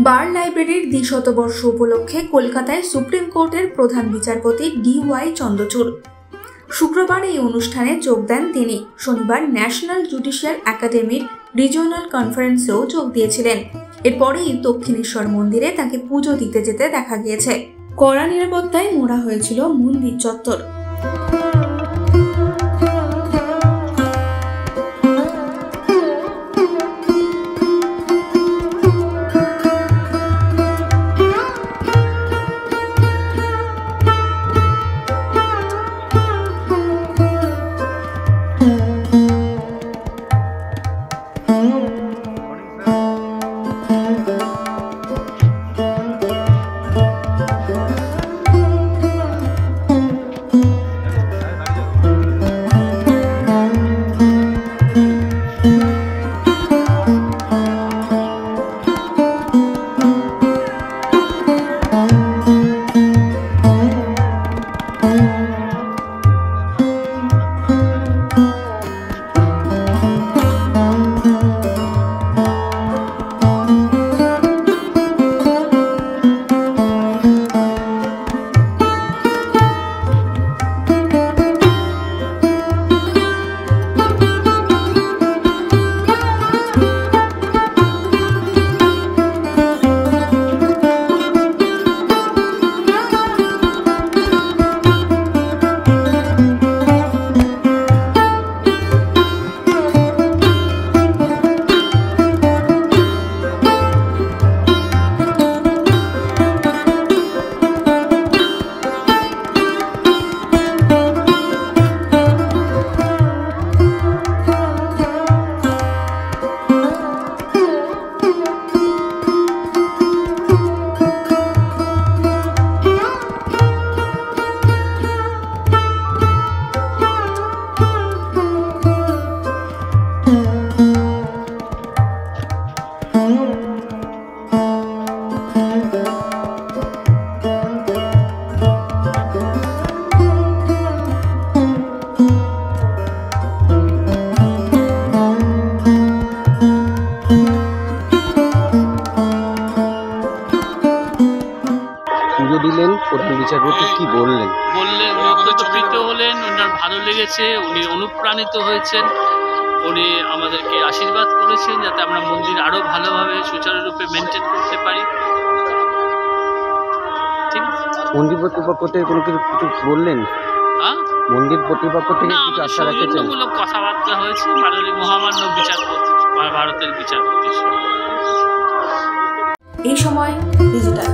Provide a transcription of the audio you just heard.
বার লাইব্রেরির দ্বিশতবর্ষ উপলক্ষে কলকাতায় সুপ্রিম কোর্টের প্রধান বিচারপতি DY চন্দ্রচূড়। শুক্রবার এই অনুষ্ঠানে যোগ দেন তিনি। শনিবার ন্যাশনাল জুডিশিয়াল একাডেমির রিজিওনাল কনফারেন্সেও যোগ দিয়েছিলেন। এরপরেই দক্ষিণেশ্বর মন্দিরে তাকে পুজো দিতে যেতে দেখা গিয়েছে। কড়া নিরাপত্তায় মোড়া হয়েছিল মন্দির চত্বর। দিলেন প্রধান বিচারপতি, কি বললেন? উপকৃত হলেন, ওনার ভালো লেগেছে, উনি অনুপ্রাণিত হয়েছেন, উনি আমাদেরকে আশীর্বাদ করেছেন যাতে আমরা মন্দির আরো ভালোভাবে সুচারুরূপে মেনটেন করতে পারি। ঠিক আছে, মন্দির কর্তৃপক্ষ থেকে কোনো কিছু বললেন? মন্দির কর্তৃপক্ষ থেকে কিছু আশা রাখছেন? সৌজন্যমূলক কথাবার্তা হয়েছে মাননীয় মহামান্য বিচারপতি, ভারতের বিচারপতির সঙ্গে। এই সময় ডিজিটাল।